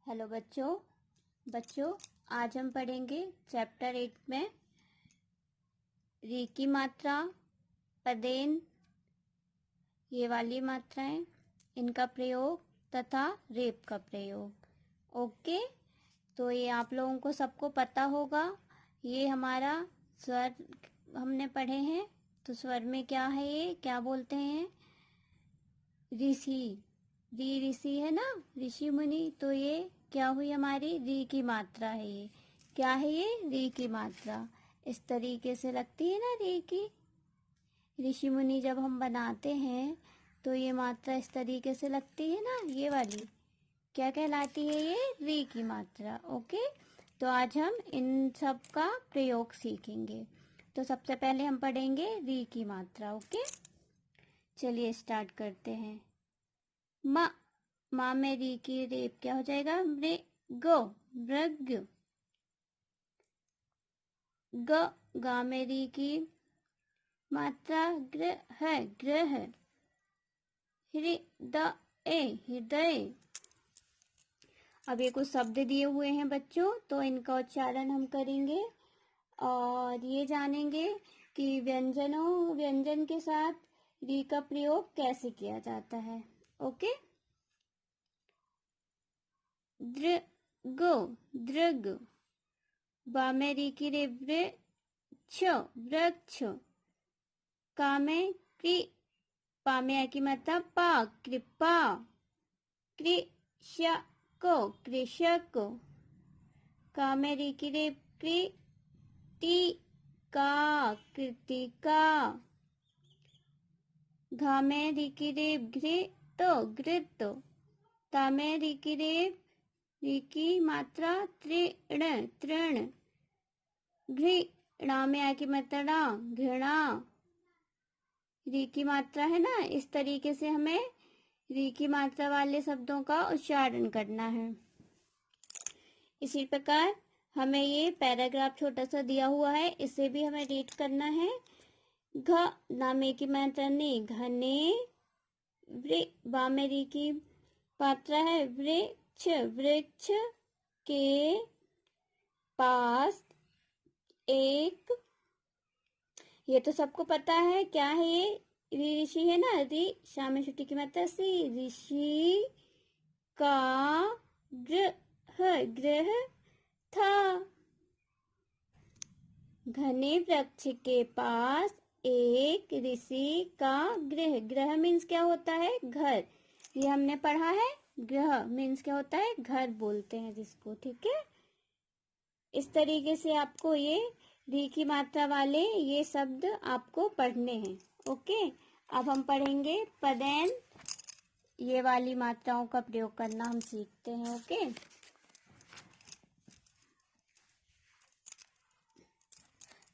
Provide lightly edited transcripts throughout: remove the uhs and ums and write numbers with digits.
Hello बच्चों आज हम पढ़ेंगे चैप्टर 8 में री की मात्रा, पदेन, ये वाली मात्राएं, इनका प्रयोग तथा रेप का प्रयोग। ओके, तो ये आप लोगों को सबको पता होगा। ये हमारा स्वर हमने पढ़े हैं। तो स्वर में क्या है, ये क्या बोलते हैं? ऋषि, री ऋषि है ना, ऋषि मुनि। तो ये क्या हुई, हमारी री की मात्रा है। ये क्या है? ये री की मात्रा इस तरीके से लगती है ना, री की। ऋषि मुनि जब हम बनाते हैं तो ये मात्रा इस तरीके से लगती है ना, ये वाली क्या कहलाती है? ये री की मात्रा। ओके, तो आज हम इन सब का प्रयोग सीखेंगे। तो सबसे पहले हम पढ़ेंगे री की मात्रा। ओके, चलिए स्टार्ट करते हैं। माँ, माँ में री की रेप क्या हो जाएगा? मृगो, मृग। ग, गा में री की मात्रा ग्रह, ग्रह। हृदय, हृदय। अब ये कुछ शब्द दिए हुए हैं बच्चों, तो इनका उच्चारण हम करेंगे और ये जानेंगे कि व्यंजन के साथ री का प्रयोग कैसे किया जाता है। ओके, दृगो, दृग। बा में री की रे वृक्ष, वृक्ष। का में कृ, पा में आ की मात्रा पा, कृपा। कृषक, कृषक। का में री की रे कृतिका, कृतिका। घा में री की रे घृत, घृत। ता में री की रे री की मात्रा तृण, तृण। घृणा में आ की मात्रा घृणा। री की मात्रा है ना, इस तरीके से हमें री की मात्रा वाले शब्दों का उच्चारण करना है। इसी प्रकार हमें ये पैराग्राफ छोटा सा दिया हुआ है, इसे भी हमें रीड करना है। घ नामे की मात्रा ने, घने। बा में री की मात्रा है वृक्ष, वृक्ष के पास एक। ये तो सबको पता है क्या है, ये ऋषि है ना, ऋ शाम में छुट्टी की मात्रा सी। ऋषि का ग्रह, ग्रह था। घने वृक्ष के पास एक ऋषि का गृह। गृह मीन्स क्या होता है? घर। ये हमने पढ़ा है, गृह मीन्स क्या होता है? घर बोलते हैं जिसको। ठीक है, इस तरीके से आपको ये री की मात्रा वाले ये शब्द आपको पढ़ने हैं। ओके, अब हम पढ़ेंगे पदेन। ये वाली मात्राओं का प्रयोग करना हम सीखते हैं। ओके,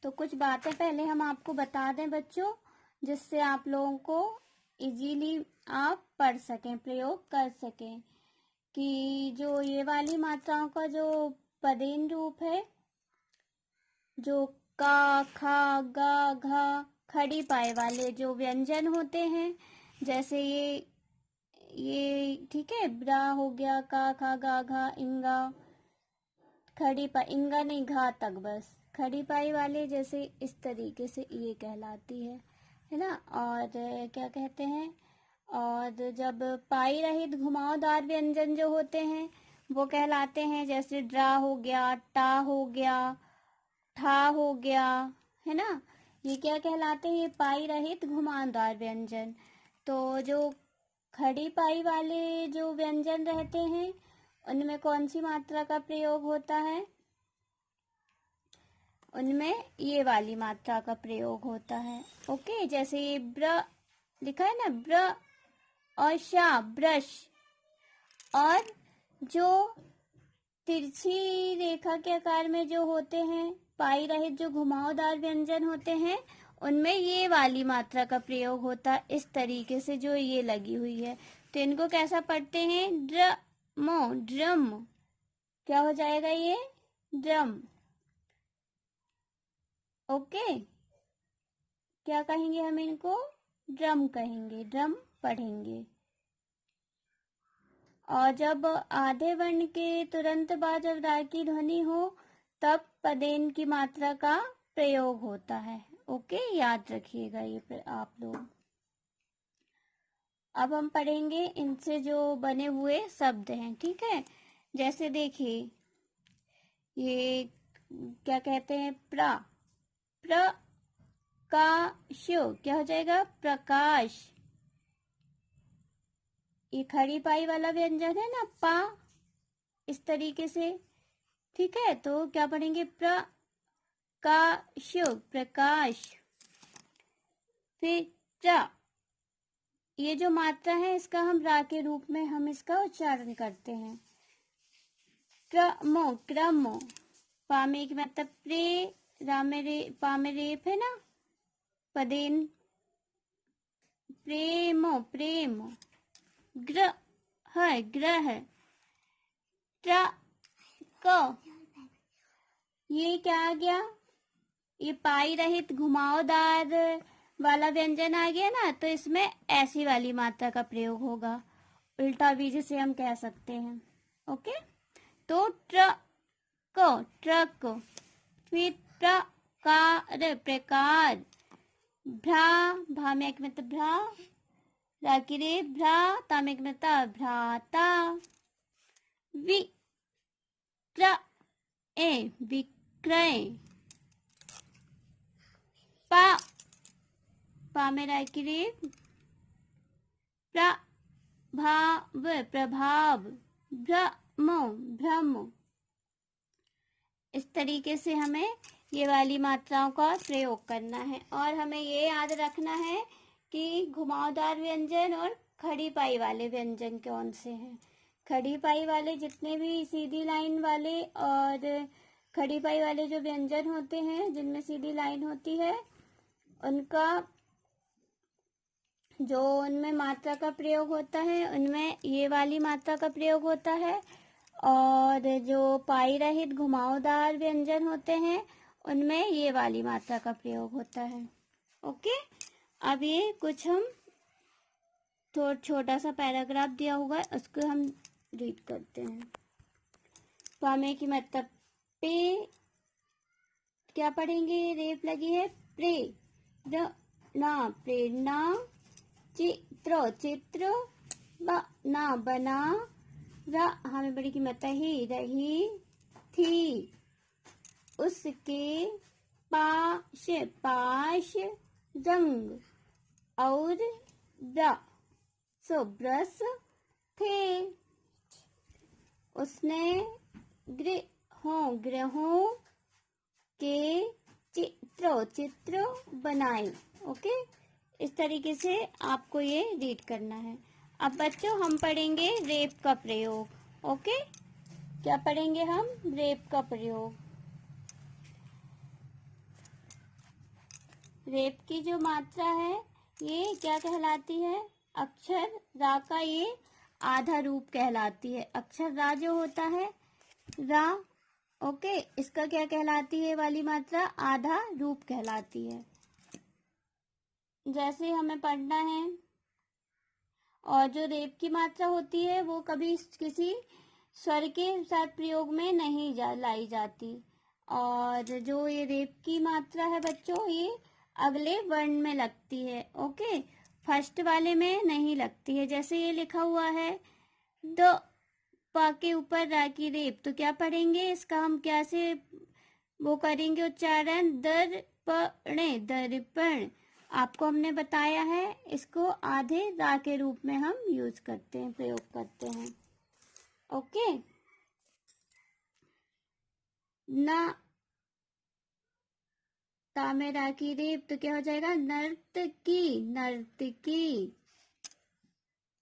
तो कुछ बातें पहले हम आपको बता दें बच्चों, जिससे आप लोगों को इजीली आप पढ़ सकें, प्रयोग कर सकें। कि जो ये वाली मात्राओं का जो पदेन रूप है, जो का, खा, गा, घा, खड़ी पाए वाले जो व्यंजन होते हैं, जैसे ये ठीक है, ब्रा हो गया, का, खा, गा, घा, इंगा। खड़ी पाई, इंगा नहीं, घा तक बस। खड़ी पाई वाले जैसे इस तरीके से ये कहलाती है ना। और क्या कहते हैं, और जब पाई रहित घुमावदार व्यंजन जो होते हैं वो कहलाते हैं, जैसे ड्रा हो गया, टा हो गया, ठा हो गया, है ना। ये क्या कहलाते हैं? ये पाई रहित घुमावदार व्यंजन। तो जो खड़ी पाई वाले जो व्यंजन रहते हैं उनमें कौन सी मात्रा का प्रयोग होता है? उनमें ये वाली मात्रा का प्रयोग होता है। ओके, जैसे ये ब्र लिखा है ना, ब्र और शा, ब्रश। और जो तिरछी रेखा के आकार में जो होते हैं, पाई रहित जो घुमावदार व्यंजन होते हैं, उनमें ये वाली मात्रा का प्रयोग होता है, इस तरीके से जो ये लगी हुई है। तो इनको कैसा पढ़ते हैं? ड्रमो, ड्रम। क्या हो जाएगा ये? ड्रम। ओके, क्या कहेंगे हम इनको? ड्रम कहेंगे, ड्रम पढ़ेंगे। और जब आधे वर्ण के तुरंत बाद जब रा की ध्वनि हो तब पदेन की मात्रा का प्रयोग होता है। ओके, याद रखिएगा ये आप लोग। अब हम पढ़ेंगे इनसे जो बने हुए शब्द हैं, ठीक है। जैसे देखिए, ये क्या कहते हैं, प्रकाश, क्या हो जाएगा, प्रकाश। ये खड़ी पाई वाला व्यंजन है ना, पा, इस तरीके से, ठीक है। तो क्या पढ़ेंगे, प्रकाश, प्रकाश। फिर ये जो मात्रा है इसका हम रा के रूप में हम इसका उच्चारण करते हैं। क्रमो, क्रम, पा में एक मतलब प्रे, रा में रे, पा में रेप है ना, पदेन, प्रेमो, प्रेम, ग्रह, ग्रह, ट्रक, ये क्या आ गया, ये पाई रहित घुमावदार वाला व्यंजन आ गया ना, तो इसमें ऐसी वाली मात्रा का प्रयोग होगा, उल्टा भी जिसे हम कह सकते हैं। ओके, तो ट्रक, फिर प्रकार, प्रकार, भा में एक मतलब भ्रा, राकिरे भ्रा, ता में एक मतलब भ्राता, विक्रय, पा में राकिरे, प्रभाव, प्रभाव, भ्रम। इस तरीके से हमें ये वाली मात्राओं का प्रयोग करना है। और हमें ये याद रखना है कि घुमावदार व्यंजन और खड़ी पाई वाले व्यंजन कौन से हैं। खड़ी पाई वाले जितने भी सीधी लाइन वाले और खड़ी पाई वाले जो व्यंजन होते हैं जिनमें सीधी लाइन होती है, उनका जो उनमें मात्रा का प्रयोग होता है उनमें ये वाली मात्रा का प्रयोग होता है, और जो पाई रहित घुमावदार व्यंजन होते हैं उनमें ये वाली मात्रा का प्रयोग होता है। ओके, अब ये कुछ हम थोड़ा छोटा सा पैराग्राफ दिया हुआ है उसको हम रीड करते हैं। पामे की मतलब पे, क्या पढ़ेंगे, रेप लगी है, प्रेरणा, प्रेरणा, चित्र, चित्र, बना, बना, हमें बड़ी कीमत ही रही थी, उसके पास, पास, रंग और ब्रश थे, उसने ग्रहों के चित्र बनाए। ओके, इस तरीके से आपको ये रीड करना है। अब बच्चों हम पढ़ेंगे रेप का प्रयोग। ओके, क्या पढ़ेंगे हम, रेप का प्रयोग। रेप की जो मात्रा है ये क्या कहलाती है, अक्षर रा का ये आधा रूप कहलाती है। अक्षर रा जो होता है रा, ओके, इसका क्या कहलाती है वाली मात्रा, आधा रूप कहलाती है। जैसे हमें पढ़ना है, और जो रेप की मात्रा होती है वो कभी किसी स्वर के साथ प्रयोग में नहीं लाई जाती, और जो ये रेप की मात्रा है बच्चों ये अगले वर्ण में लगती है। ओके, फर्स्ट वाले में नहीं लगती है। जैसे ये लिखा हुआ है द पा के ऊपर रा की रेप, तो क्या पढ़ेंगे, इसका हम कैसे वो करेंगे उच्चारण, दर्पणे, दर्पण। आपको हमने बताया है इसको आधे रा के रूप में हम यूज करते हैं, प्रयोग करते हैं। ओके, ना, ता में रा की रेप, तो क्या हो जाएगा, नर्तकी, नर्तकी,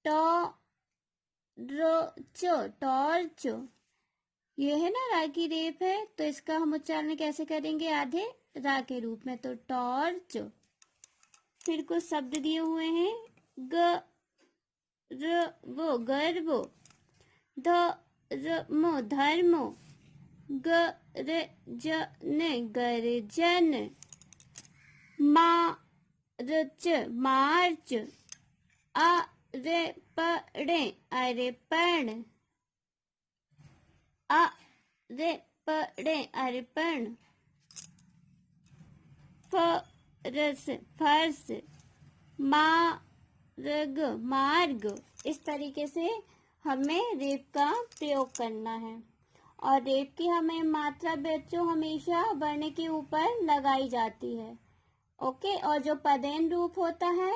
टॉर्च, ये है ना रा की रेप है, तो इसका हम उच्चारण कैसे करेंगे, आधे रा के रूप में, तो टॉर्च। फिर कुछ शब्द दिए हुए हैं, गर्व, धर्मो, धर्मो, गर्जन, मार्च, मार्च, रे पड़े अरे पण, आ रे पड़े अरे पण, फरस फर्श, मार्ग मार्ग। इस तरीके से हमें रेप का प्रयोग करना है। और रेप की हमें मात्रा बच्चों हमेशा वर्ण के ऊपर लगाई जाती है। ओके, और जो पदेन रूप होता है,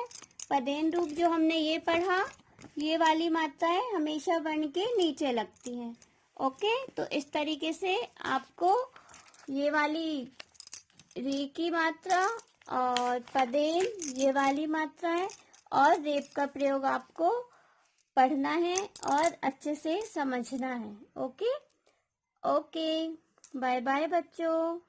पदेन रूप जो हमने ये पढ़ा, ये वाली मात्राएं हमेशा वर्ण के नीचे लगती हैं। ओके, तो इस तरीके से आपको ये वाली री की मात्रा और पदेन ये वाली मात्रा है और रेप का प्रयोग आपको पढ़ना है और अच्छे से समझना है। ओके ओके, बाय बाय बच्चों।